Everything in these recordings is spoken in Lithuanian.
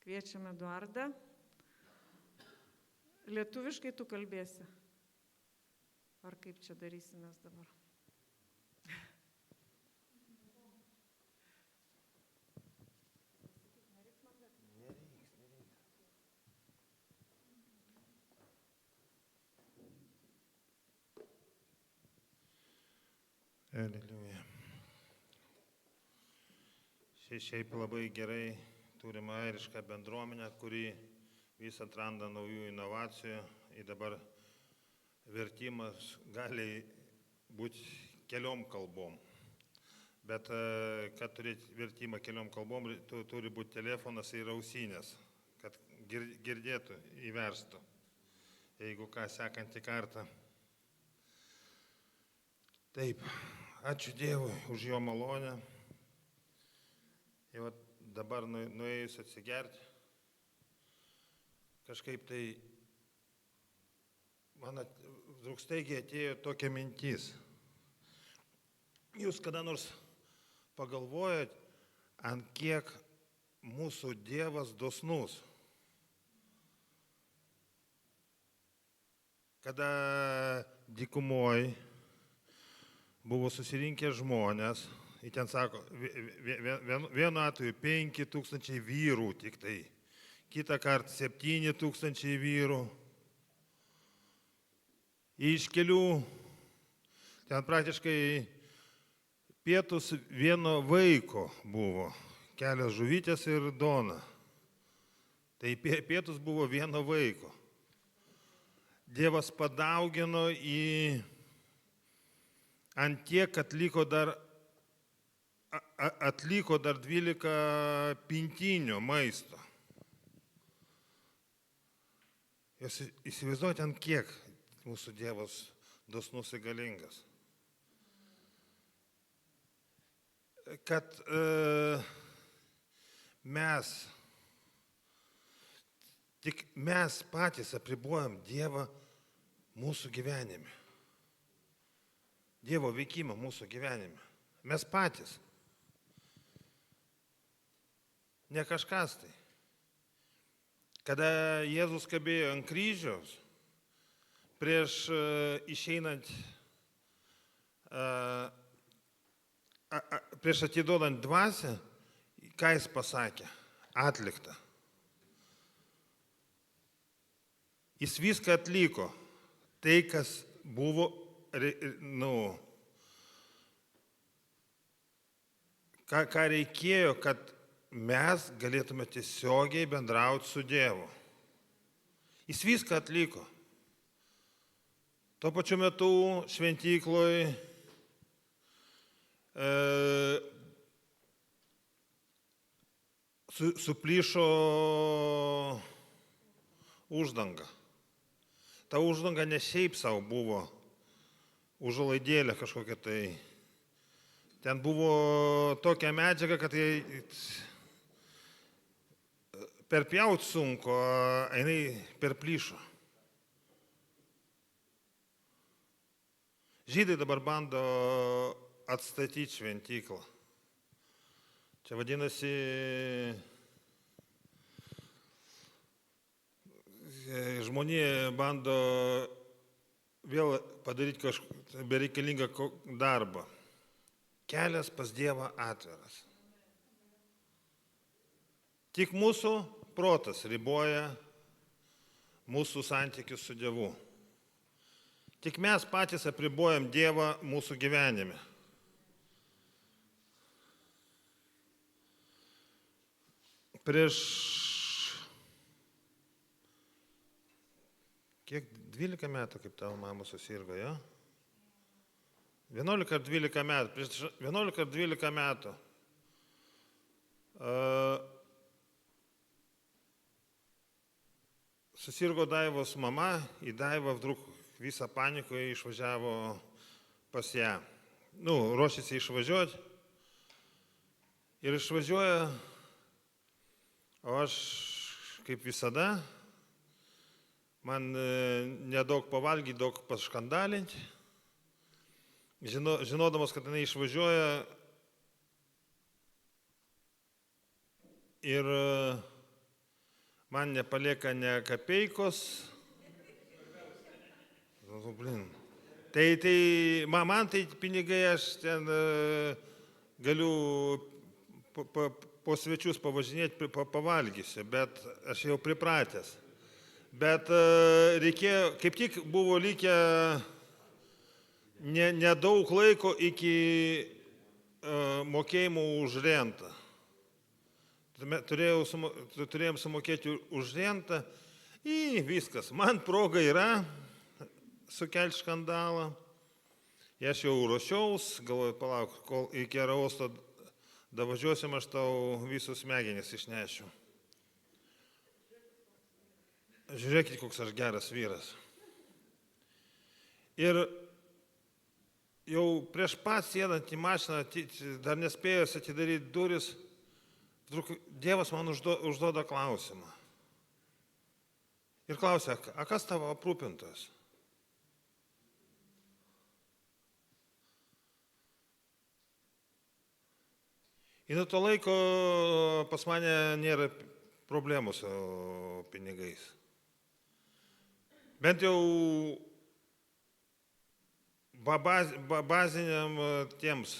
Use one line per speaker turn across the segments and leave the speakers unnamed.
Kviečiame Eduardą. Lietuviškai tu kalbėsi. Ar kaip čia darysimės dabar?
Aleliuja. Šiaip labai gerai turime airišką bendruomenę, kuri vis atranda naujų inovacijų ir dabar vertimas gali būti keliom kalbom. Bet kad turėti vertimą keliom kalbom, turi būti telefonas ir ausinės, kad girdėtų, įverstų. Jeigu ką, sekantį kartą. Taip, ačiū Dievui už jo malonę. Ir dabar nuėjus atsigerti, kažkaip tai man staigiai atėjo tokia mintis. Jūs kada nors pagalvojat, ant kiek mūsų Dievas dosnus? Kada dykumoj buvo susirinkę žmonės, ir ten sako, vienu atveju 5000 vyrų tik tai, kitą kartą 7000 vyrų. Iš kelių, ten praktiškai pietus vieno vaiko buvo, kelios žuvytės ir duona. Tai pietus buvo vieno vaiko. Dievas padaugino į ant tiek atliko dar 12 pintinių maisto. Jūs įsivaizduojate, ant kiek mūsų Dievas dosnus ir galingas. Kad tik mes patys apribojam Dievą mūsų gyvenime. Dievo veikimą mūsų gyvenime. Mes patys. Ne kažkas tai. Kada Jėzus kabėjo ant kryžiaus, prieš išeinant, prieš atiduodant dvasią, ką jis pasakė? Atlikta. Jis viską atliko. Tai, kas buvo, ką reikėjo, kad mes galėtume tiesiogiai bendrauti su Dievu. Jis viską atliko. Tuo pačiu metu šventykloje suplyšo uždanga. Ta uždanga ne šiaip savo buvo užuolaidėlė kažkokia tai. Ten buvo tokia medžiaga, kad perpjaut sunku, jinai perplyšo. Žydai dabar bando atstatyti šventyklą. Čia vadinasi, žmonija bando vėl padaryti kažkokį bereikalingą darbą. Kelias pas Dievą atviras. Tik mūsų protas riboja mūsų santykius su Dievu. Tik mes patys apribojam Dievą mūsų gyvenime. Prieš kiek 12 metų, kaip tavo mama susirgo, jo? 11 ar 12 metų. Prieš 11 ar 12 metų susirgo Daivos mama, į Daivą vdruk visą panikoje išvažiavo pas ją. Ruošėsi išvažiuoti. Ir išvažiuoja, o aš, kaip visada, man nedaug pavalgyti, daug paškandalinti. Žinodamas, kad jinai išvažiuoja ir man nepalieka ne kapeikos. Nu, blin. Man tai pinigai, aš ten galiu po svečius pavažinėti, pavalgysiu, bet aš jau pripratęs. Bet reikėjo, kaip tik buvo likę nedaug laiko iki mokėjimų už rentą. Turėjom sumokėti už rentą ir viskas. Man proga yra sukelti skandalą. Aš jau ruošiaus, galvoju, palauk, kol iki aerouosto davažiuosim, aš tau visus smegenis išnešiu. Žiūrėkit, koks aš geras vyras. Ir jau prieš pat sėdant į mašiną, dar nespėjęs atidaryti duris, Dievas man užduoda klausimą. Ir klausia, a kas tavo aprūpintas? Ir nuo to laiko pas mane nėra problemų su pinigais. Bent jau baziniam tiems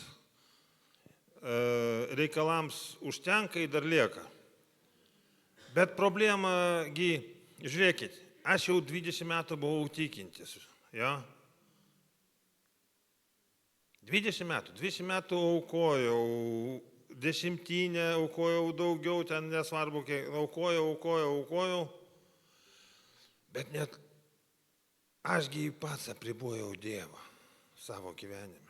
reikalams užtenka ir dar lieka. Bet problema, žiūrėkit, aš jau 20 metų buvau tikintis. Ja? 20 metų aukojau, dešimtinę aukojau daugiau, ten nesvarbu, kiek aukojau. Bet net ašgi pats apribojau Dievą savo gyvenime.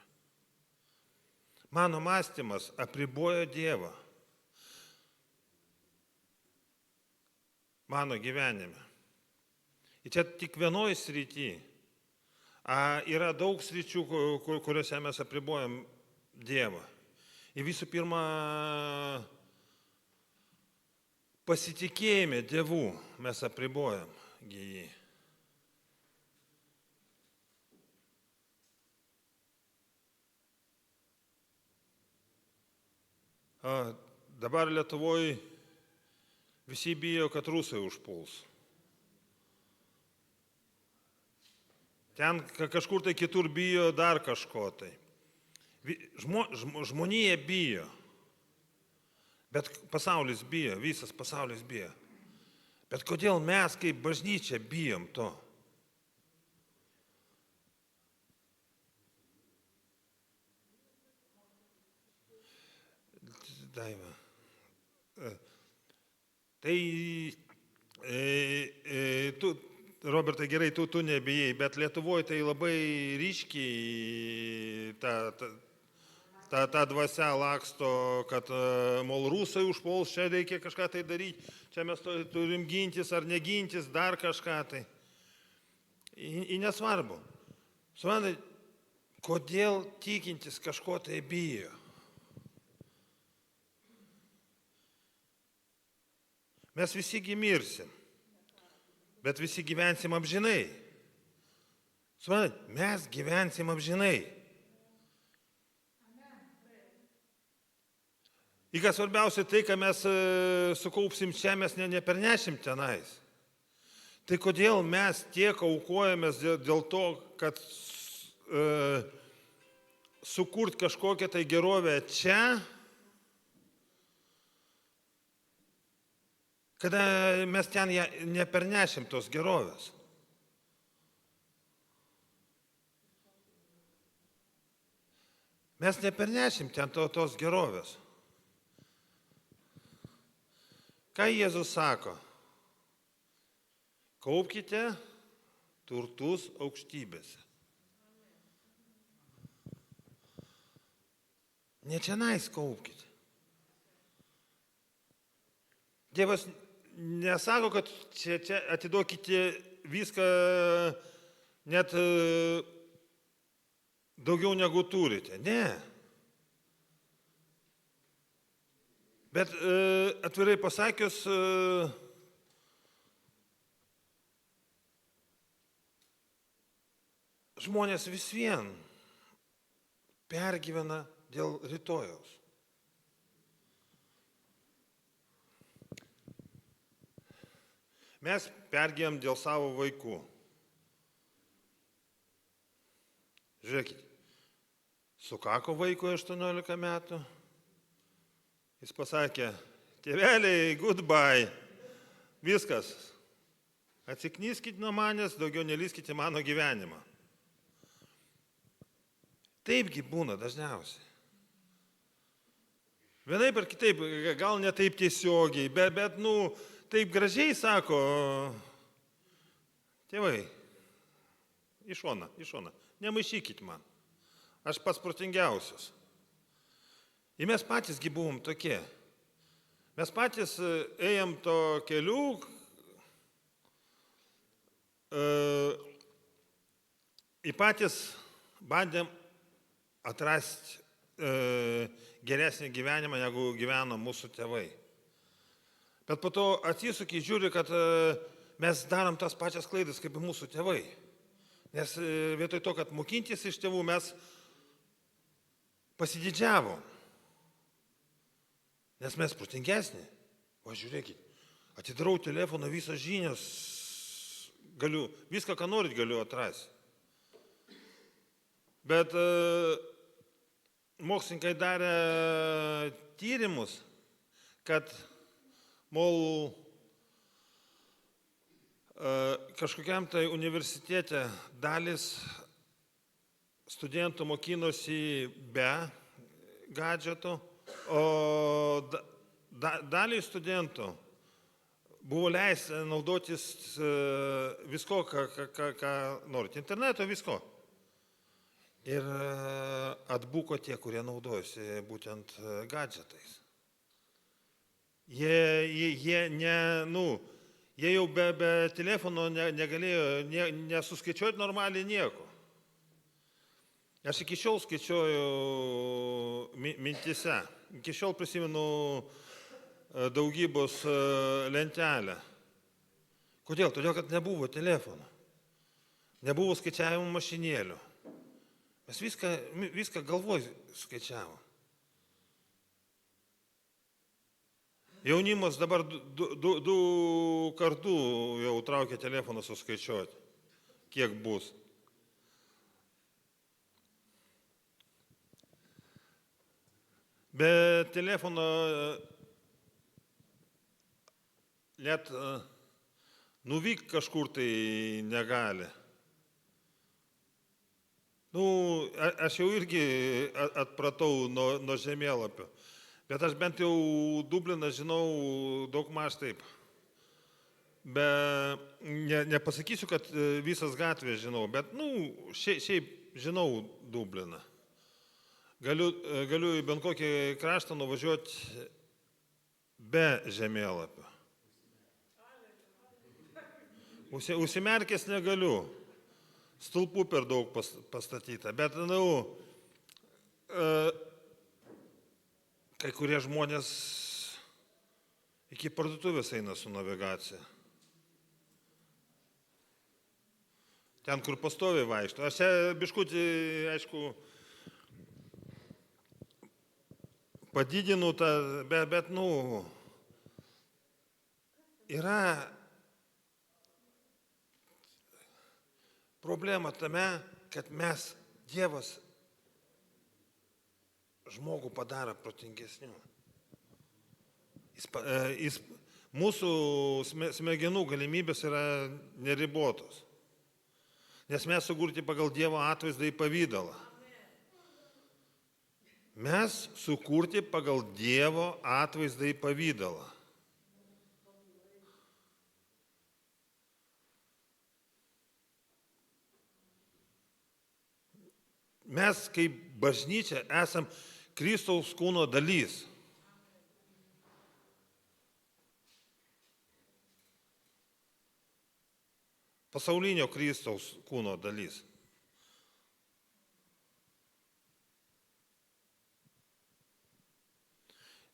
Mano mąstymas apribojo Dievą mano gyvenime. Ir čia tik vienoje srityje. Yra daug sričių, kuriuose mes apribojam Dievą. Ir visų pirma, pasitikėjime Dievu mes apribojam jį. Dabar Lietuvoje visi bijo, kad rusai užpuls. Ten kažkur tai kitur bijo dar kažko tai. Žmonija bijo, bet pasaulis bijo, visas pasaulis bijo. Bet kodėl mes kaip bažnyčia bijom to? Daiva. Tai, Robertai, gerai, tu nebijai, bet Lietuvoje tai labai ryškiai ta dvasia laksto, kad mol rusai užpuls, čia reikia kažką tai daryti, čia mes turim gintis ar negintis, dar kažką tai. Ir nesvarbu. Suprantate, kodėl tikintis kažko tai bijo? Mes visi mirsim, bet visi gyvensim amžinai. Suprantate, mes gyvensim amžinai. Ir kas svarbiausia, tai, ką mes sukaupsim čia, mes nepernešim tenais. Tai kodėl mes tiek aukojamės dėl to, kad sukurt kažkokią tai gerovę čia, kada mes ten nepernešim tos gerovės. Mes nepernešim ten tos gerovės. Ką Jėzus sako? Kaupkite turtus aukštybėse. Ne čianais kaupkite. Dievas nesako, kad čia atiduokite viską net daugiau negu turite. Ne. Bet atvirai pasakius, žmonės vis vien pergyvena dėl rytojaus. Mes pergyjam dėl savo vaikų. Žiūrėkit, sukako vaikui 18 metų. Jis pasakė, tėveliai, goodbye, viskas. Atsiknyskit nuo manęs, daugiau nelyskite mano gyvenimą. Taipgi būna dažniausiai. Vienaip ar kitaip, gal ne taip tiesiogiai, bet taip gražiai sako, tėvai, į šoną, nemaišykit man, aš pats protingiausias. Ir mes patysgi buvom tokie. Mes patys ėjom to keliu, ir patys bandėm atrasti geresnį gyvenimą, negu gyveno mūsų tėvai. Bet po to atsisukiai žiūri, kad mes darom tas pačias klaidas kaip mūsų tėvai. Nes vietoj to, kad mokintis iš tėvų, mes pasididžiavom. Nes mes protingesni. O žiūrėkit, atidarau telefoną, visas žinias, galiu, viską, ką norit, galiu atrasti. Bet mokslininkai darė tyrimus, kad kažkokiam tai universitete dalis studentų mokinosi be gadžetų, o daliai studentų buvo leista naudotis visko, ką norit. Interneto visko. Ir atbuko tie, kurie naudojosi būtent gadžetais. Jie jau be telefono negalėjo nesuskaičiuoti normaliai nieko. Aš iki šiol skaičiuoju mintise. Iki šiol prisimenu daugybos lentelę. Kodėl? Todėl, kad nebuvo telefono. Nebuvo skaičiavimo mašinėlių. Mes viską galvoj skaičiavom. Jaunimas dabar du kartų jau traukia telefoną suskaičiuoti, kiek bus. Be telefono net nuvykti kažkur tai negali. Aš jau irgi atpratau nuo žemėlapio, bet aš bent jau Dubliną žinau daugmaž taip. Nepasakysiu, kad visas gatvės žinau, bet šiaip žinau Dubliną. Galiu į bent kokį kraštą nuvažiuoti be žemėlapio. Užsimerkęs negaliu. Stulpų per daug pastatyta, bet kai kurie žmonės iki parduotuvės eina su navigacija. Ten, kur pastoviai vaikšto. Aš čia biškutį, aišku, padidinu tą, bet yra problema tame, kad Dievas žmogų padaro protingesniu. Mūsų smegenų galimybės yra neribotos. Nes mes sukurti pagal Dievo atvaizdą į pavydalą. Mes sukurti pagal Dievo atvaizdą į pavydalą. Mes kaip bažnyčia esam Kristaus kūno dalys. Pasaulinio Kristaus kūno dalys.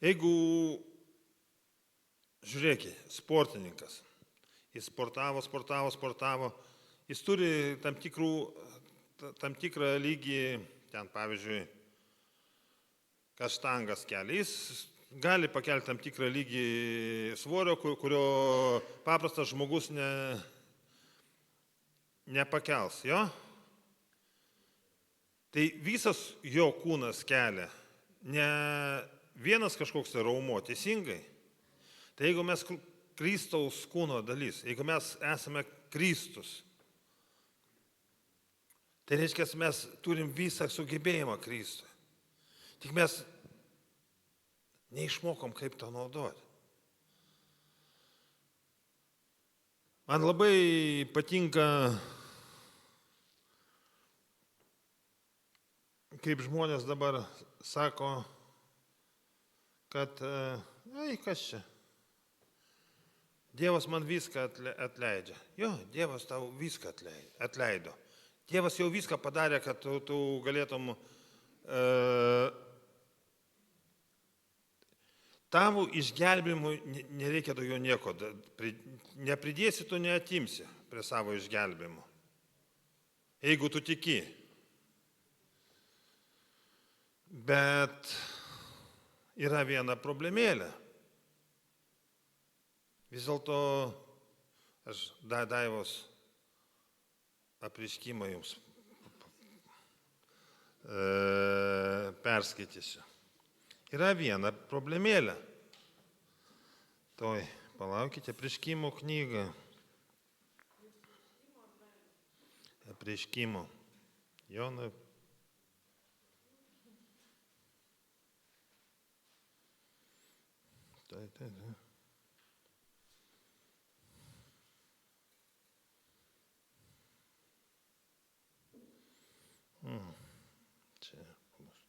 Jeigu, žiūrėkit, sportininkas, jis sportavo, jis turi tam tikrą lygį, ten pavyzdžiui, kas štangas kelia, jis gali pakelti tam tikrą lygį svorio, kurio paprastas žmogus nepakels, jo? Tai visas jo kūnas kelia, ne vienas kažkoks raumo, teisingai. Tai jeigu mes Kristaus kūno dalis, jeigu mes esame Kristus, tai reiškia, mes turim visą sugebėjimą Kristui. Tik mes neišmokom, kaip to naudoti. Man labai patinka, kaip žmonės dabar sako, kad, ai, kas čia? Dievas man viską atleidžia. Jo, Dievas tau viską atleido. Dievas jau viską padarė, kad tu galėtum tavo išgelbėjimui nereikia daugiau nieko. Nepridėsi, tu neatimsi prie savo išgelbėjimo. Jeigu tu tiki. Bet yra viena problemėlė. Vis dėlto aš Daivos apreiškimą jums perskaitysiu. Yra viena problemėlė. Toj, palaukite, apreiškimo knygą. Apreiškimo. Jonai. Tai. Čia bus.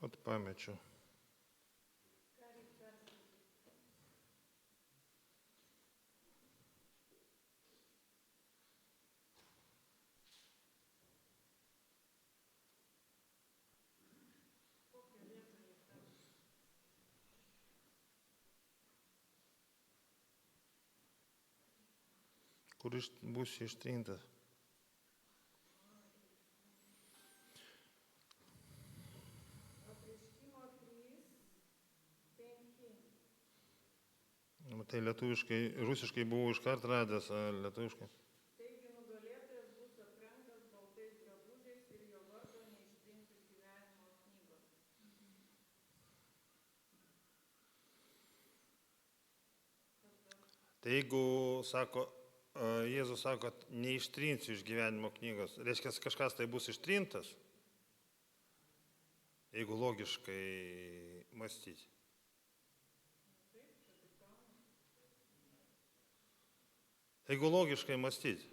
От pamečiau. Kur būsi ištrintas. Tai lietuviškai, rusiškai buvau iškart radęs, lietuviškai.
Taigi nugalėtojas bus aprengtas baltais drabužiais ir jo vardo neištrins iš gyvenimo knygos.
Tai jeigu, sako, Jėzus sako, kad neištrinsiu iš gyvenimo knygos, reiškia, kažkas tai bus ištrintas, jeigu logiškai mąstyti. Jeigu logiškai mąstyti.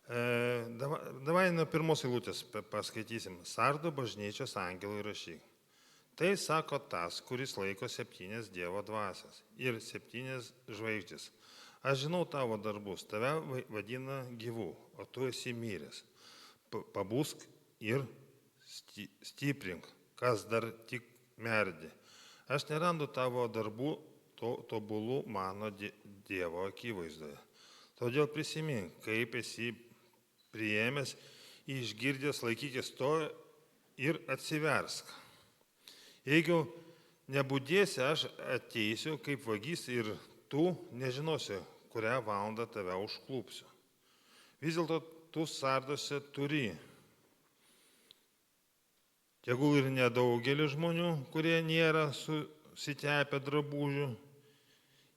Davai nuo pirmos eilutės paskaitysim. Sardo bažnyčios angelui rašyk. Tai sako tas, kuris laiko 7 Dievo dvasias ir 7 žvaigždės. Aš žinau tavo darbus, tave vadina gyvų, o tu esi miręs. Pabusk ir stiprink, kas dar tik merdi. Aš nerandu tavo darbų tobulų mano Dievo akivaizdoje. Todėl prisimink, kaip esi priėmęs, išgirdęs, laikykis to ir atsiversk. Jeigu nebūdėsi, aš ateisiu kaip vagis ir tu nežinosi, kurią valandą tave užklupsiu. Vis dėlto tu Sardose turi. Tegul ir nedaugelį žmonių, kurie nėra susitepę drabužių,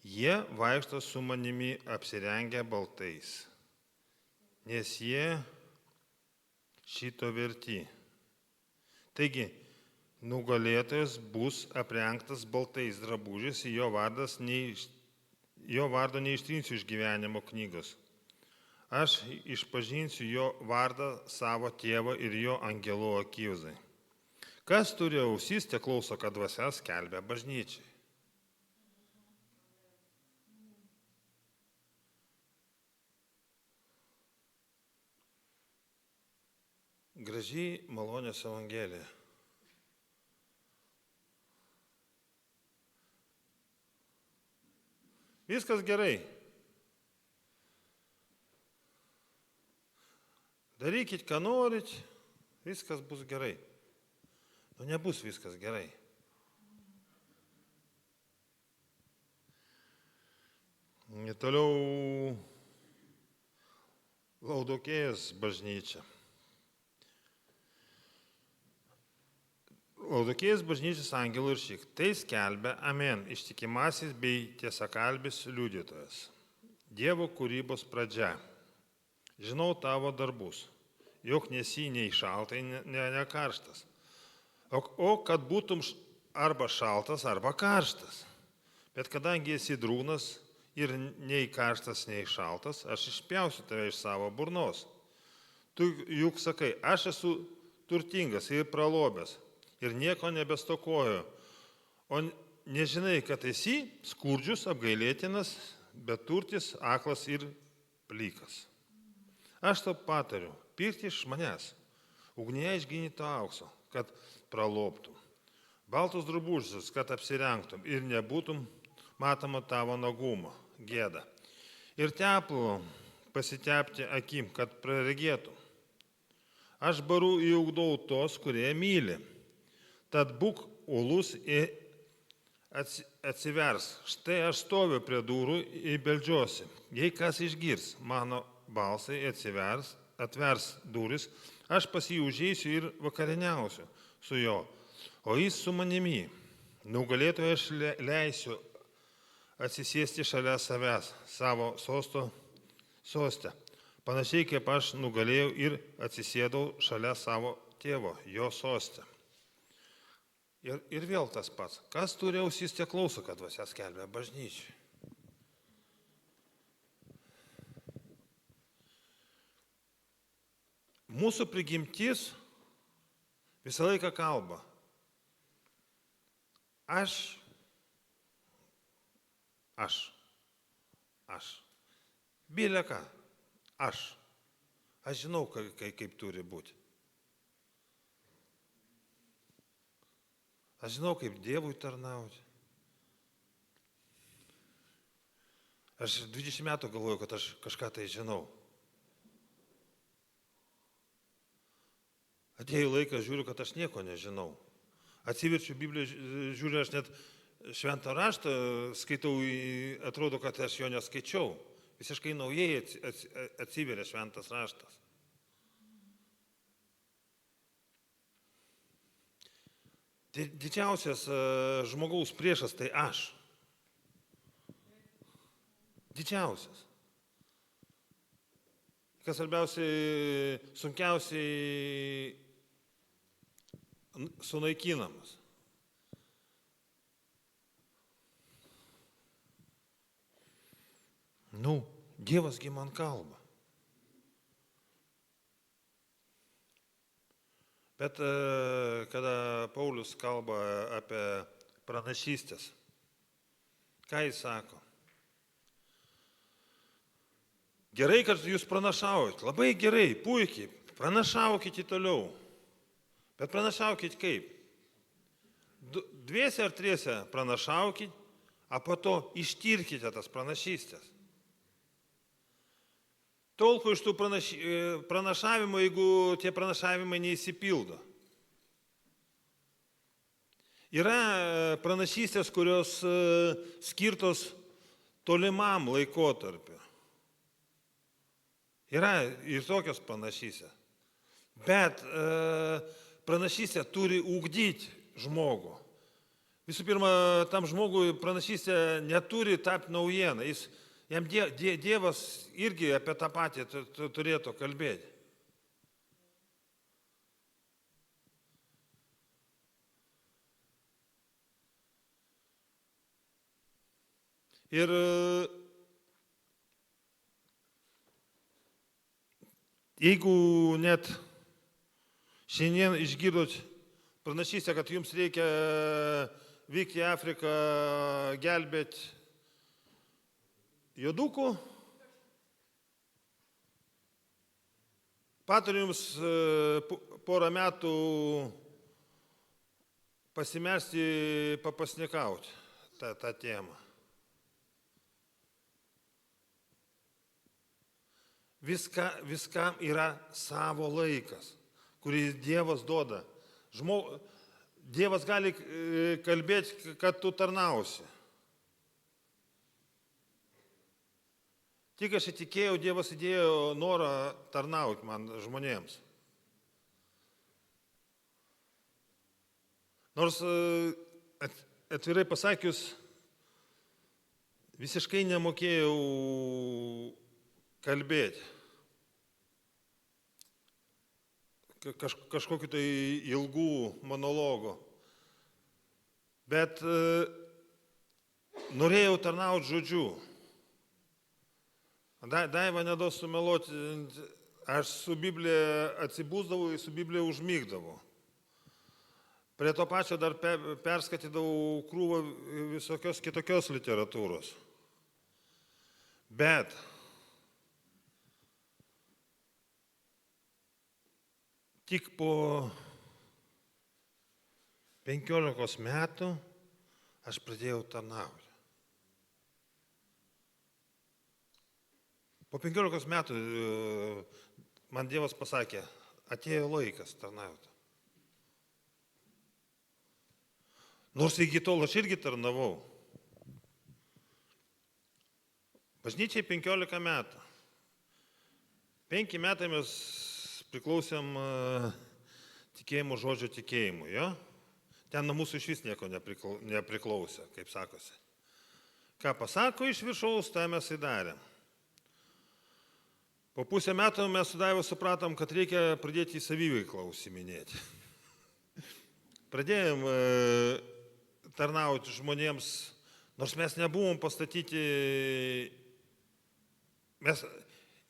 jie vaikšto su manimi apsirengę baltais, nes jie šito verti. Taigi, nugalėtojas bus aprengtas baltais drabužiais, jo vardas jo vardo neištrinsiu iš gyvenimo knygos. Aš išpažinsiu jo vardą savo tėvo ir jo angelų akivaizdai. Kas turi ausis, te klauso, kad dvasia skelbia bažnyčiai. Gražiai malonės evangelija. Viskas gerai. Darykit, ką norit, viskas bus gerai. Nu, nebus viskas gerai. Toliau Laudokėjos bažnyčia. Laudokėjos bažnyčios angelų ir šik. Tai skelbia Amen, ištikimasis bei tiesakalbis liudytojas. Dievo kūrybos pradžia. Žinau tavo darbus, jog nesi nei šaltai, ne karštas. O kad būtum arba šaltas, arba karštas. Bet kadangi esi drūnas ir nei karštas, nei šaltas, aš išpjausiu tave iš savo burnos. Tu juk sakai, aš esu turtingas ir pralobęs ir nieko nebestokoju. O nežinai, kad esi skurdžius, apgailėtinas, beturtis, aklas ir plykas. Aš tau patariu, pirkti iš manęs, ugnyje išgynyto aukso, kad praloptum, baltus drabužius, kad apsirengtum ir nebūtum matoma tavo nagumo, gėda. Ir tepalu pasitepti akim, kad praregėtum. Aš barų įugdau tos, kurie myli. Tad būk uolus ir atsivers. Štai aš stoviu prie durų ir beldžiuosi. Jei kas išgirs mano balsai, atvers duris, aš pas jį užeisiu ir vakarieniausiu su jo, o jis su manimi. Nugalėtojui aš leisiu atsisėsti šalia savęs, savo soste. Panašiai kaip aš nugalėjau ir atsisėdau šalia savo tėvo, jo soste. Ir vėl tas pats. Kas turi ausis, tie klauso, kad dvasia skelbia bažnyčiai. Mūsų prigimtis visą laiką kalba. Aš. Bėlė ką? Aš žinau, kaip turi būti. Aš žinau, kaip Dievui tarnauti. Aš 20 metų galvoju, kad aš kažką tai žinau. Atėjo laikas, žiūriu, kad aš nieko nežinau. Atsiverčiu Bibliją, žiūriu, aš net šventą raštą skaitau, atrodo, kad aš jo neskaičiau. Visiškai naujai atsiveria šventas raštas. Didžiausias žmogaus priešas tai aš. Didžiausias. Kas svarbiausiai, sunkiausiai sunaikinamas. Dievasgi man kalba. Bet kada Paulius kalba apie pranašystės, ką jis sako? Gerai, kad jūs pranašaujat, labai gerai, puikiai, pranašaukite toliau. Bet pranašaukite kaip? Dviese ar triese pranašaukite, o po to ištirkite tas pranašystės. Tolko iš tų pranašavimų, jeigu tie pranašavimai neįsipildo. Yra pranašystės, kurios skirtos tolimam laikotarpiu. Yra ir tokios pranašystės. Bet pranašystė turi ugdyti žmogų. Visų pirma, tam žmogui pranašystė neturi tapti naujieną. Jam Dievas irgi apie tą patį turėtų kalbėti. Ir jeigu net šiandien išgirdot pranašystę, kad jums reikia vykti į Afriką, gelbėti juodukų, patariu jums porą metų pasimelsti, papasnikauti tą temą. Viskam yra savo laikas, kurį Dievas duoda. Dievas gali kalbėti, kad tu tarnausi. Tik aš įtikėjau, Dievas įdėjo norą tarnauti man žmonėms. Nors atvirai pasakius, visiškai nemokėjau kalbėti. Kažkokiu tai ilgų monologų. Bet norėjau tarnauti žodžiu. Daiva neduos sumeluoti, aš su Biblija atsibūsdavau ir su Biblija užmygdavau. Prie to pačio dar perskaitydavau krūvą visokios kitokios literatūros. Bet tik po 15 metų aš pradėjau tarnauti. Po 15 metų man Dievas pasakė, atėjo laikas tarnauti. Nors iki tol aš irgi tarnavau. Bažnyčiai 15 metų. 5 metai mes priklausėm tikėjimo žodžio tikėjimui, jo? Ten nuo mūsų iš vis nieko nepriklausė, kaip sakosi. Ką pasako iš viršaus, tą mes įdarėm. Po pusę metų mes su Daiva supratom, kad reikia pradėti į saviveiklą užsiiminėti. Pradėjom tarnauti žmonėms, nors mes nebuvom pastatyti,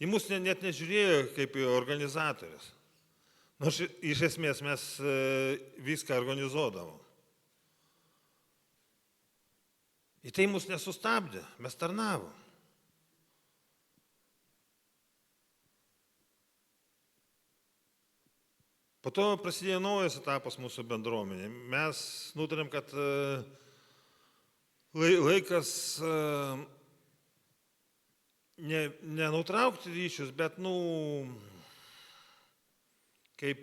į mus net nežiūrėjo kaip į organizatorius. Nors iš esmės mes viską organizuodavom. Į tai mus nesustabdė, mes tarnavom. Po to prasidėjo naujas etapas mūsų bendruomenė. Mes nutarėm, kad laikas nenutraukti ryšius, bet, kaip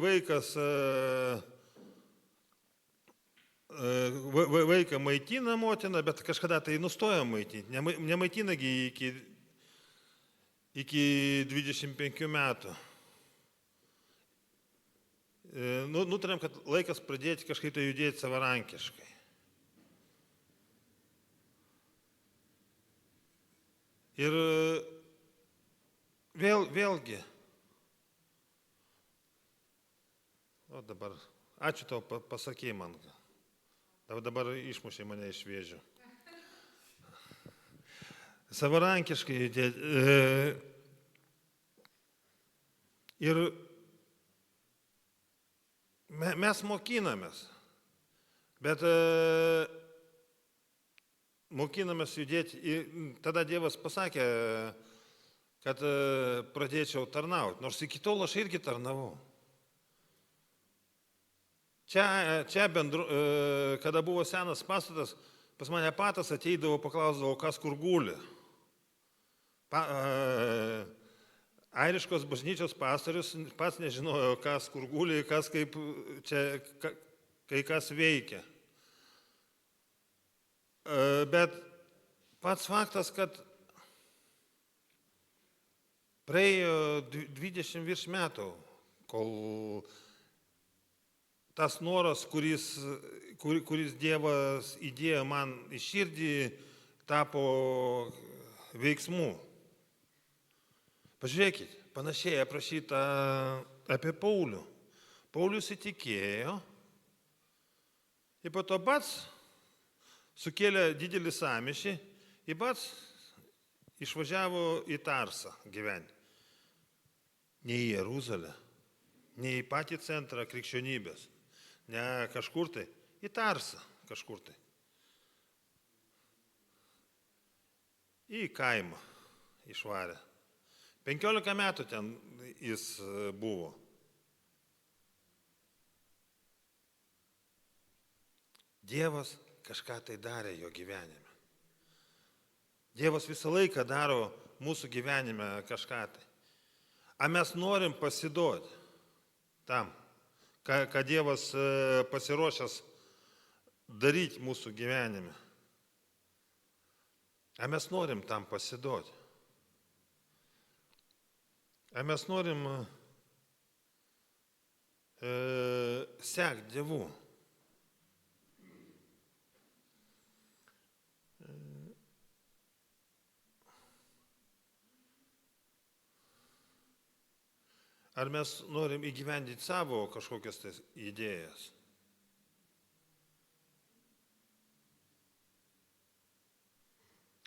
vaikas vaiką maitina motina, bet kažkada tai nustojo maitinti. Nemaitinagi iki 25 metų. Nutarėm, kad laikas pradėti kažkaip tai judėti savarankiškai. Ir vėlgi, o dabar, ačiū tau, pasakei man. Dabar išmušė mane iš vėžių. Savarankiškai judėti. Ir mes mokinamės, bet mokinamės judėti. Tada Dievas pasakė, kad pradėčiau tarnauti, nors iki tol aš irgi tarnavau. Čia kada buvo senas pastatas, pas mane patas ateidavo, paklausdavo, kas kur guli. Airiškos bažnyčios pastorius pats nežinojo, kas kur guli, kas kaip čia, kai kas veikia. Bet pats faktas, kad praėjo 20 virš metų, kol tas noras, kuris Dievas įdėjo man į širdį, tapo veiksmu. Pažiūrėkit, panašiai aprašyta apie Paulių. Paulius įtikėjo ir po to pats sukėlė didelį sąmyšį ir pats išvažiavo į Tarsą gyventi. Ne į Jeruzalę, ne į patį centrą krikščionybės, ne kažkur tai, į Tarsą kažkur tai. Į kaimą išvarė. 15 metų ten jis buvo. Dievas kažką tai darė jo gyvenime. Dievas visą laiką daro mūsų gyvenime kažką tai. Ar mes norim pasiduoti tam, ką Dievas pasiruošęs daryti mūsų gyvenime? Ar mes norim tam pasiduoti? Ar mes norim sekti Dievu? Ar mes norim įgyvendinti savo kažkokias tai idėjas?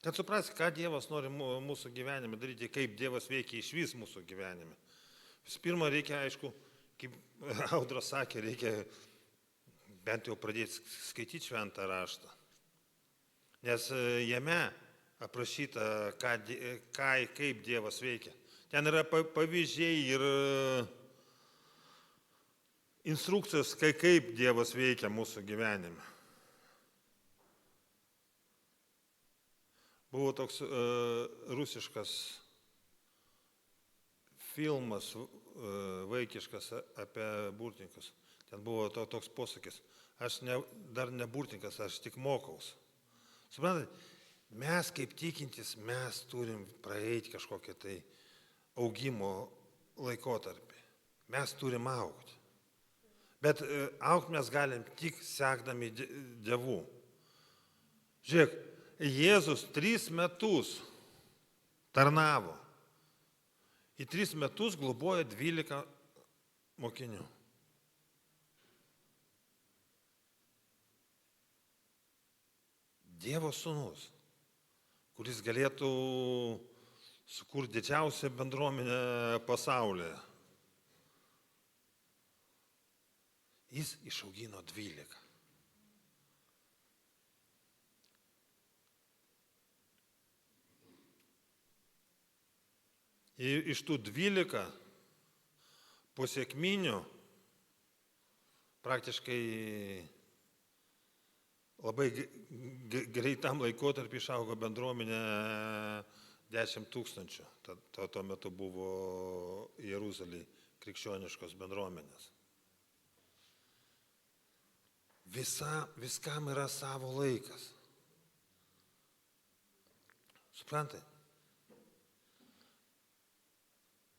Kad suprasti, ką Dievas nori mūsų gyvenime daryti, kaip Dievas veikia iš vis mūsų gyvenime. Visų pirma, reikia, aišku, kaip Audra sakė, reikia bent jau pradėti skaityti šventą raštą. Nes jame aprašyta, kaip Dievas veikia. Ten yra pavyzdžiai ir instrukcijos, kaip Dievas veikia mūsų gyvenime. Buvo toks rusiškas filmas, vaikiškas apie burtininkus. Ten buvo toks posakis, aš dar ne burtininkas, aš tik mokaus. Suprantate, mes kaip tikintis, mes turim praeiti kažkokią tai augimo laikotarpį. Mes turim augti. Bet augti mes galim tik sekdami Dievu. Žiūrėk, Jėzus 3 metus tarnavo. Į 3 metus globojo 12 mokinių. Dievo sūnus, kuris galėtų sukurti didžiausią bendruomenę pasaulyje. Jis išaugino 12. Ir iš tų 12 po sėkminių praktiškai labai greitam laikotarpį išaugo bendruomenė 10 000. Tuo metu buvo Jeruzalėje krikščioniškos bendruomenės. Viskam yra savo laikas. Suprantate?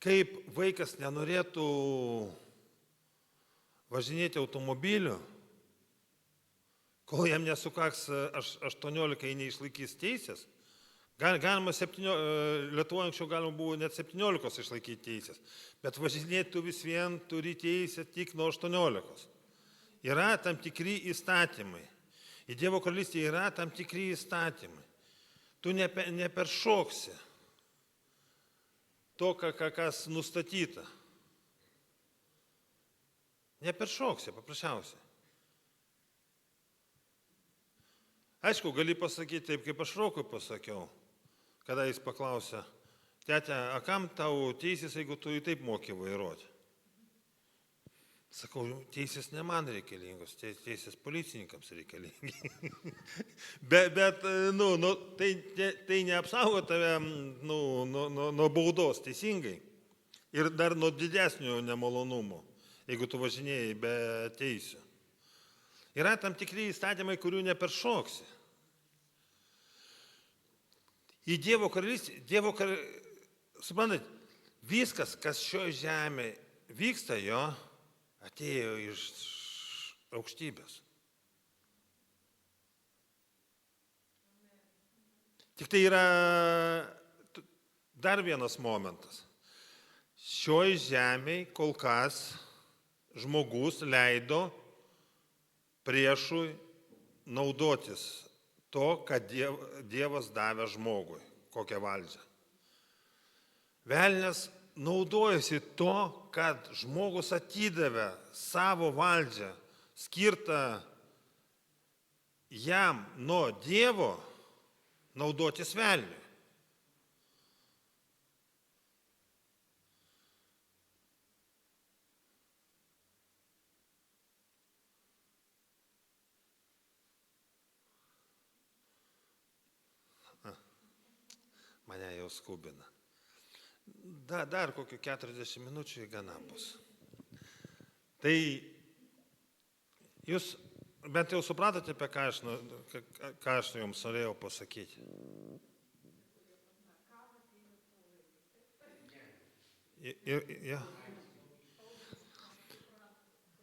Kaip vaikas nenorėtų važinėti automobiliu, kol jam nesukaks 18 neišlaikys teisės, galima Lietuvoje anksčiau galima buvo net 17 išlaikyti teisės, bet važinėti tu vis vien turi teisę tik nuo 18. Yra tam tikri įstatymai. Į Dievo karalystę yra tam tikri įstatymai. Tu neperšoksi to, kas nustatyta. Neperšoksi, paprasčiausiai. Aišku, gali pasakyti taip, kaip aš Rokui pasakiau, kada jis paklausė, tete, a kam tau teisės, jeigu tu į taip moki vairuoti? Sakau, teisės ne man reikalingos, teisės policininkams reikalingi. bet tai neapsaugo tave nuo baudos teisingai ir dar nuo didesnio nemalonumo, jeigu tu važinėjai be teisių. Yra tam tikri įstatymai, kurių neperšoksi. Į Dievo karalystę, suprantat, viskas, kas šioje žemėje vyksta jo, atėjo iš aukštybės. Tik tai yra dar vienas momentas. šioj žemėj kol kas žmogus leido priešui naudotis to, kad Dievas davė žmogui, kokią valdžią. Velnias naudojasi to, kad žmogus atidavė savo valdžią, skirtą jam nuo Dievo, naudotis velniui. Mane jau skubina. Dar kokių 40 minučių į gana bus. Tai jūs bent jau supratote, apie ką aš jums norėjau pasakyti. Ja.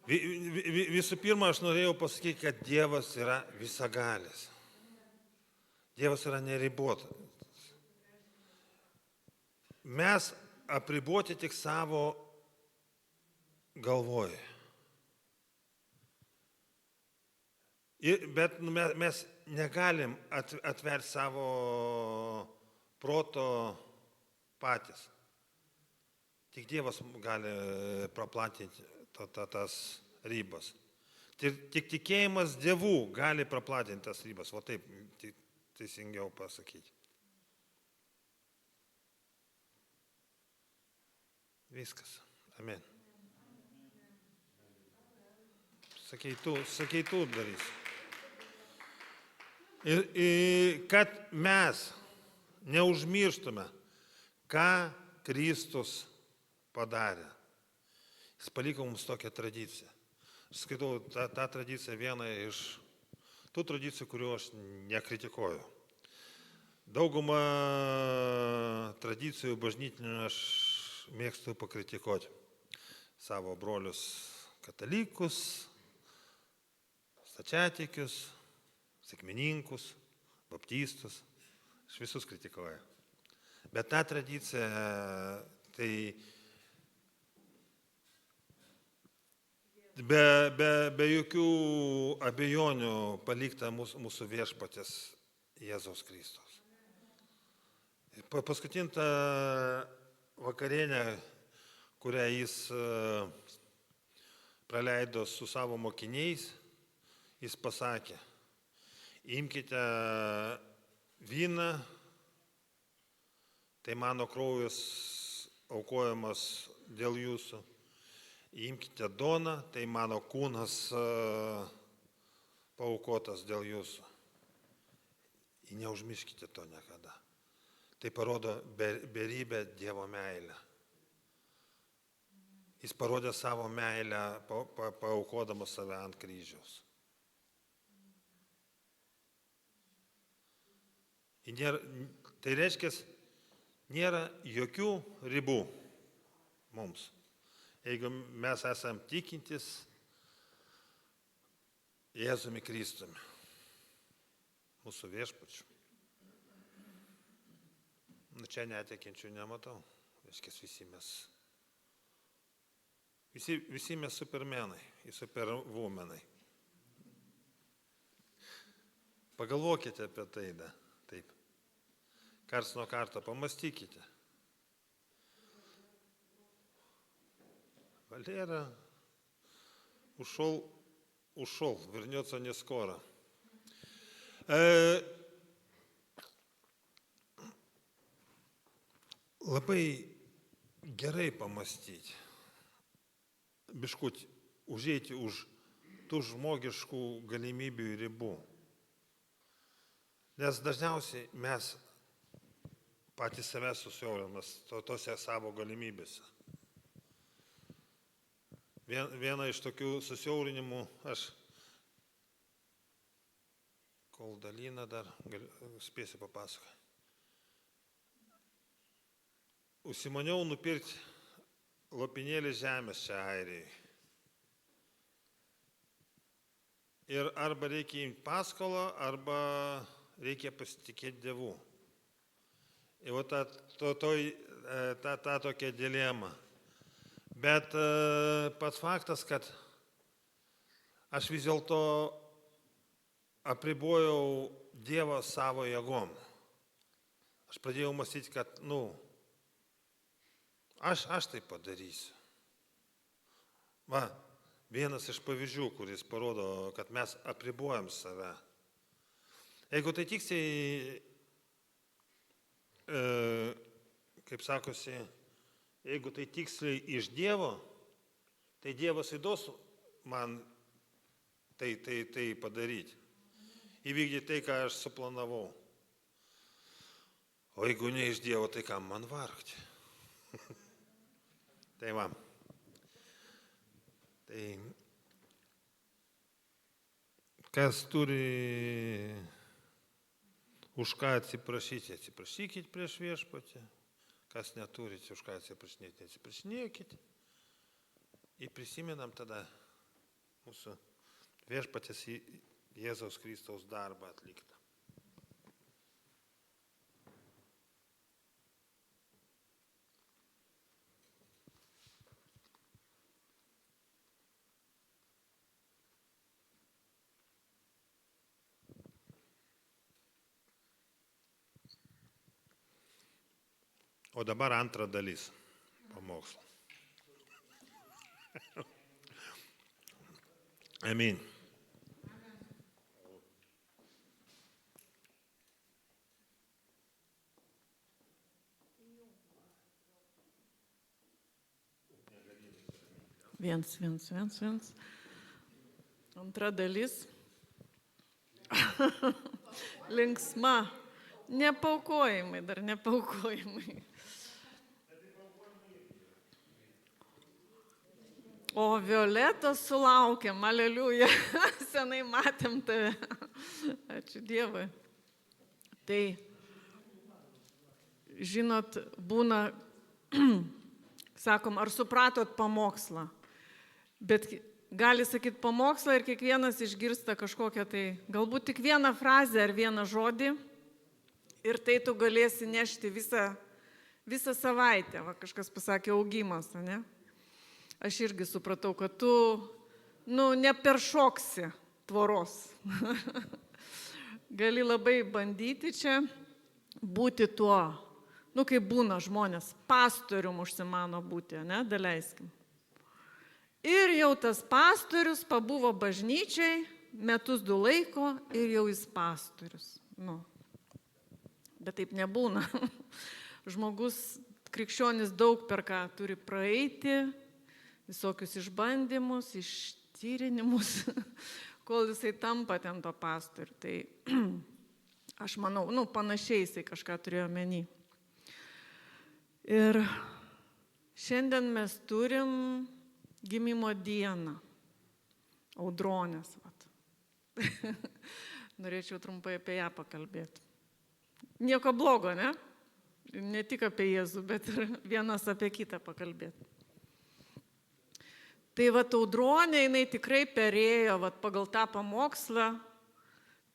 Visų pirma, aš norėjau pasakyti, kad Dievas yra visagalis. Dievas yra neribotas. Mes apriboti tik savo galvoj. Bet mes negalim atverti savo proto patys. Tik Dievas gali praplatinti tas ribas. Tik tikėjimas Dievu gali praplatinti tas ribas. O taip teisingiau pasakyti. Viskas. Amen. Sakei tu darys. Ir kad mes neužmirštume, ką Kristus padarė. Jis paliko mums tokią tradiciją. Aš skaitau tą tradiciją vieną iš tų tradicijų, kurių aš nekritikuoju. Daugumą tradicijų bažnytinių aš mėgstu pakritikuoti. Savo brolius katalikus, stačiatikius, sekmininkus, baptistus. Aš visus kritikuoju. Bet ta tradicija, tai be jokių abejonių palikta mūsų viešpaties Jėzaus Kristus. Paskutinta vakarienė, kurią jis praleido su savo mokiniais, jis pasakė, imkite vyną, tai mano kraujas aukojamas dėl jūsų, imkite duoną, tai mano kūnas paaukotas dėl jūsų. Ir neužmirškite to niekada. Tai parodo beribę Dievo meilę. Jis parodė savo meilę, paaukodamas save ant kryžiaus. Tai reiškia, nėra jokių ribų mums. Jeigu mes esam tikintis Jėzumi Kristumi, mūsų viešpačiu. Čia netikinčių nematau. Visi mes supermenai ir superwomenai. Pagalvokite apie tai, taip. Karts nuo karto pamastykite. Валера ушел, вернется не скоро. Labai gerai pamastyti, biškut užeiti už tų žmogiškų galimybių ir ribų. Nes dažniausiai mes patys save susiaurimas tose savo galimybėse. Viena iš tokių susiaurinimų, aš kol Dalina dar spėsiu papasakoti. Užsimaniau nupirkti lopinėlį žemės čia Airijai. Ir arba reikia imti paskolą, arba reikia pasitikėti Dievu. Ir ta tokia dilema. Bet pats faktas, kad aš vis dėlto apribojau Dievą savo jėgom. Aš pradėjau mąstyti, kad, aš tai padarysiu. Va, vienas iš pavyzdžių, kuris parodo, kad mes apribojam save. Jeigu tai tiksliai, kaip sakosi, jeigu tai tiksliai iš Dievo, tai Dievas įduos man tai padaryti. Įvykdyti tai, ką aš suplanavau. O jeigu ne iš Dievo, tai kam man vargti? Tai va. Tai kas turi už ką atsiprašyti, atsiprašykit prieš viešpatį. Kas neturite už ką atsiprašinėti, atsiprašinėkit. Ir prisimenam tada mūsų viešpatės Jėzaus Kristaus darbą atliktą. O dabar antra dalis pamokslo. Amen.
Viens. Antra dalis. Linksma. Nepaukojimai, dar nepaukojimai. O Violetos sulaukėm, aleliuja, senai matėm tave. Ačiū Dievui. Tai, žinot, būna, sakom, ar supratot pamokslą? Bet gali sakyti pamokslą ir kiekvienas išgirsta kažkokią tai, galbūt tik vieną frazę ar vieną žodį ir tai tu galėsi nešti visą savaitę. Va, kažkas pasakė augimas, ne? Aš irgi supratau, kad tu, neperšoksi tvoros. Gali labai bandyti čia būti tuo, kaip būna žmonės, pastorium užsimano būti, ne, daleiskim. Ir jau tas pastorius pabuvo bažnyčiai, metus 2 laiko ir jau jis pastorius. Bet taip nebūna. Žmogus, krikščionis daug per ką turi praeiti, visokius išbandymus, ištyrinimus, kol jisai tampa ten to pastoriu. Tai aš manau, panašiai jisai kažką turėjo omeny. Ir šiandien mes turim gimimo dieną, Audronės. Norėčiau trumpai apie ją pakalbėti. Nieko blogo, ne? Ne tik apie Jėzų, bet ir vienas apie kitą pakalbėti. Tai Audronė, jinai tikrai perėjo pagal tą pamokslą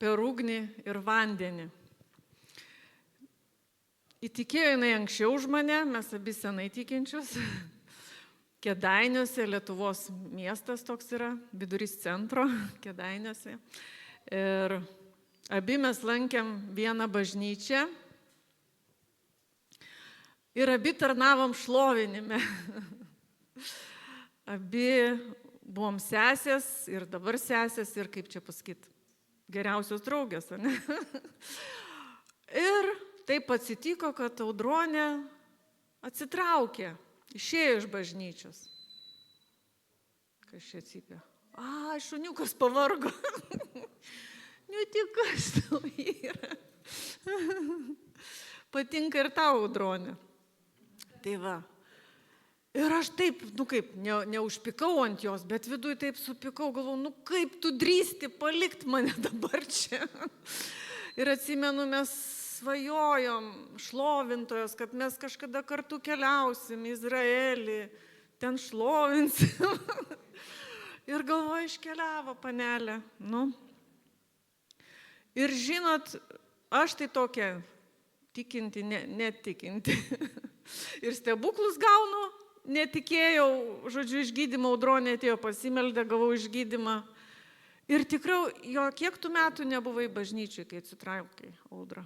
per ugnį ir vandenį. Įtikėjo jinai anksčiau už mane, mes abi senai tikinčius. Kėdainiuose, Lietuvos miestas toks yra, vidurys centro, Kėdainiuose. Ir abi mes lankėm vieną bažnyčią ir abi tarnavom šlovinime. Abi buvom sesės ir dabar sesės ir, kaip čia pasakyti, geriausios draugės, ne? Ir taip atsitiko, kad Audronė atsitraukė, išėjo iš bažnyčios. Kas čia cypia? Šuniukas pavargo. Tik kas tau yra. Patinka ir tau, Audronė. Tai va. Ir aš taip, neužpikau ant jos, bet viduj taip supikau, galvoju, kaip tu drįsti palikti mane dabar čia. Ir atsimenu, mes svajojom, šlovintojos, kad mes kažkada kartu keliausim į Izraelį, ten šlovinsim. Ir galvoju, iškeliavo panelė. Ir žinot, aš tai tokia tikinti, netikinti. Ir stebuklus gaunu, netikėjau, žodžiu, išgydymą, Audronė atėjo, pasimeldė, gavau išgydymą. Ir tikrai, jo, kiek tu metų nebuvai bažnyčiai, kai atsitraukai, Audra?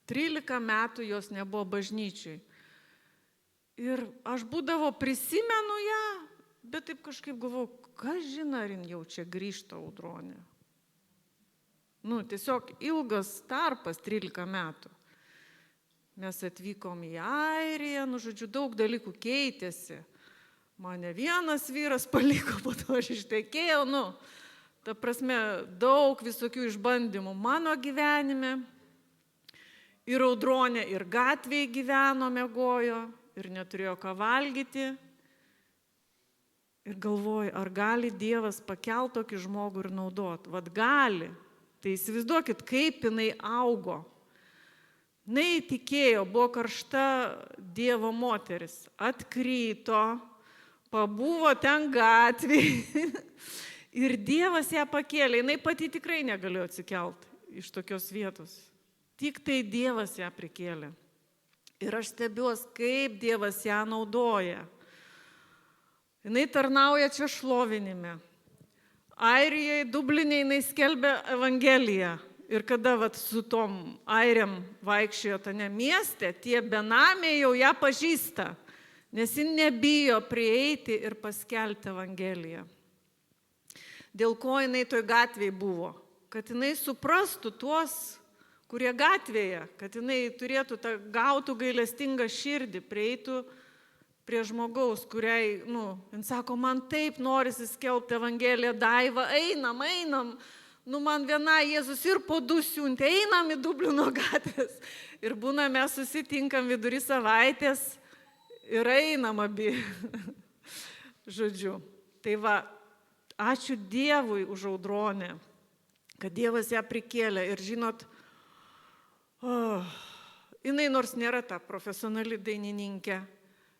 13 metų jos nebuvo bažnyčiai. Ir aš būdavo, prisimenu ją, bet taip kažkaip galvojau, kas žino, ar jau čia grįžta Audronė. Tiesiog ilgas tarpas, 13 metų. Mes atvykom į Airiją, žodžiu, daug dalykų keitėsi. Mane vienas vyras paliko, po to aš ištekėjau, ta prasme, daug visokių išbandymų mano gyvenime. Ir Audronė, ir gatvėje gyveno, miegojo, ir neturėjo ką valgyti. Ir galvoju, ar gali Dievas pakelti tokį žmogų ir naudoti? Vat gali. Tai įsivaizduokit, kaip jinai augo. Jinai tikėjo, buvo karšta Dievo moteris. Atkryto, pabuvo ten gatvėje. Ir Dievas ją pakėlė. Jinai pati tikrai negalėjo atsikelti iš tokios vietos. Tik tai Dievas ją prikėlė. Ir aš stebiuosi, kaip Dievas ją naudoja. Jinai tarnauja čia šlovinime. Airijoje, Dubline jinai skelbia Evangeliją. Ir kada su tom airiam vaikščiojo tame mieste, tie benamiai jau ją pažįsta, nes ji nebijo prieiti ir paskelbti Evangeliją. Dėl ko jinai toj gatvėje buvo? Kad jinai suprastų tuos, kurie gatvėje, kad jinai turėtų gautų gailestingą širdį, prieitų prie žmogaus, kuriai, jin sako, man taip norisi skelbti Evangeliją, Daiva, einam. Man viena Jėzus ir po 2 siuntė, einam į Dublino gatvės. Ir būna mes susitinkam vidury savaitės ir einam abi. Žodžiu. Tai va, ačiū Dievui už Audronę, kad Dievas ją prikėlė. Ir žinot, jinai nors nėra ta profesionali dainininkė,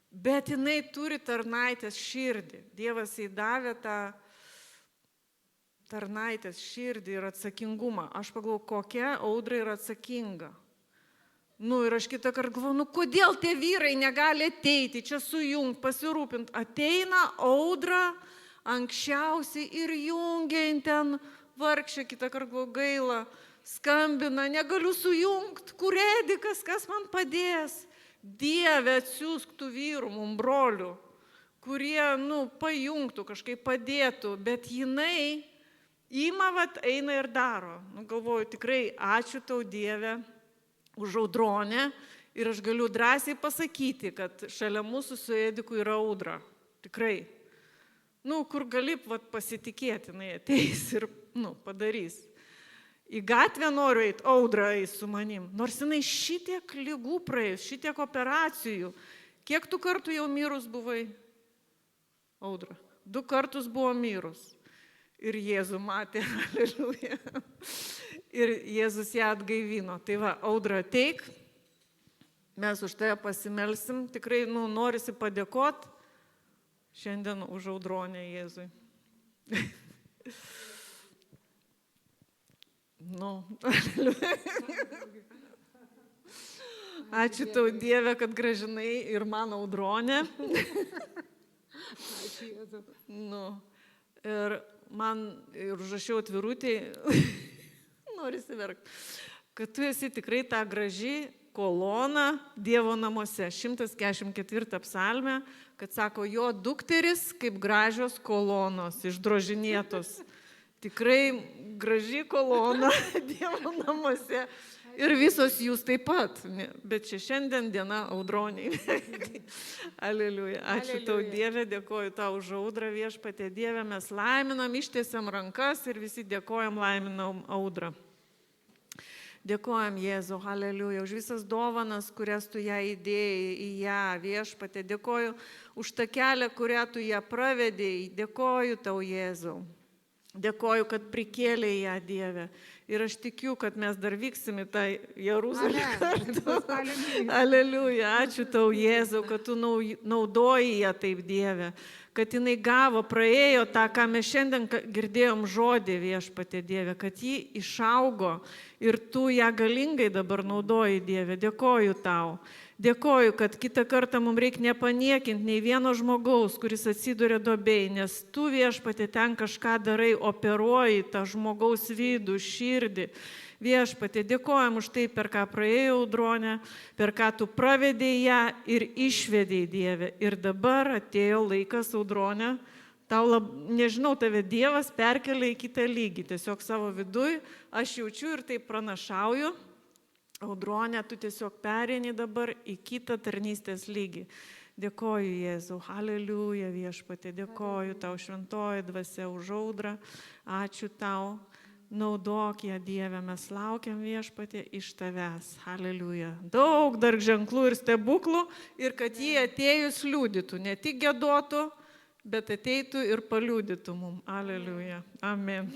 bet jinai turi tarnaitės širdį. Dievas jai davė tą tarnaitės širdį ir atsakingumą. Aš pagalvoju, kokia Audra yra atsakinga. Ir aš kitą kartą galvoju, kodėl tie vyrai negali ateiti, čia sujungt, pasirūpint. Ateina Audra anksčiausiai ir jungia ten vargšė, kitą kartą galvoju, gaila, skambina, negaliu sujungt, kur Edikas, kas man padės. Dieve, atsiųsk tų vyrų, mum brolių, kurie, pajungtų, kažkaip padėtų, bet jinai eina ir daro. Galvoju, tikrai ačiū tau, Dieve, už Audronę ir aš galiu drąsiai pasakyti, kad šalia mūsų su Ediku yra Audra. Tikrai. Kur gali pasitikėti, jinai ateis ir, padarys. Į gatvę noriu eiti, Audra eis su manim. Nors jinai šitiek ligų praėjus, šitiek operacijų. Kiek tu kartų jau mirus buvai, Audra? 2 kartus buvo mirus. Ir Jėzų matė, aliuja. Ir Jėzus ją atgaivino. Tai va, Audra, ateik, mes už tave pasimelsim. Tikrai, norisi padėkoti šiandien už Audronę Jėzui. Ačiū tau, Dieve, kad gražinai ir man Audronę.
Ačiū, Jėzau.
Ir man užrašiau atvirutį, norisi verkti, kad tu esi tikrai ta graži kolona Dievo namuose. 144 psalmė, kad sako, jo dukteris kaip gražios kolonos, išdrožinėtos. Tikrai graži kolona Dievo namuose. Ir visos jūs taip pat, bet čia šiandien diena Audroniai. Aleliuja. Ačiū tau, Dieve, dėkoju tau už Audrą, Viešpatie Dieve, mes laiminam, ištiesiam rankas ir visi dėkojam, laiminam Audrą. Dėkojam Jėzau, aleliuja, už visas dovanas, kurias tu ją įdėjai į ją, Viešpatie. Dėkoju už tą kelią, kurią tu ją pravedėjai. Dėkoju tau, Jėzau. Dėkoju, kad prikėlė ją, Dieve. Ir aš tikiu, kad mes dar vyksim į tą Jeruzalę kartu. Aleliuja. Ačiū tau, Jėzau, kad tu naudoji ją taip, Dieve. kad jinai gavo, praėjo tą, ką mes šiandien girdėjom žodį Viešpatie Dieve, kad ji išaugo ir tu ją galingai dabar naudoji, Dieve. Dėkoju tau. Dėkoju, kad kitą kartą mums reikia nepaniekinti nei vieno žmogaus, kuris atsiduria duobėj, nes tu, Viešpatie, ten kažką darai, operuoji tą žmogaus vidų, širdį. Viešpatie, dėkojam už tai, per ką praėjau Audronę, per ką tu pravedėjai ją ir išvedėjai, Dieve. Ir dabar atėjo laikas, Audronė, tau, nežinau, tave Dievas perkelia į kitą lygį. Tiesiog savo viduj aš jaučiu ir tai pranašauju. Audronė, tu tiesiog pereini dabar į kitą tarnystės lygį. Dėkoju, Jėzau, haleliuja, Viešpatie, dėkoju tau, šventoji dvasia, už Audrą. Ačiū tau, naudok ją, Dieve, mes laukiam, Viešpatie, iš tavęs. Haleliuja. Daug dar ženklų ir stebuklų ir kad jie atėjus liūdytų, ne tik gėdotų, bet ateitų ir paliūdytų mums. Haleliuja. Amen.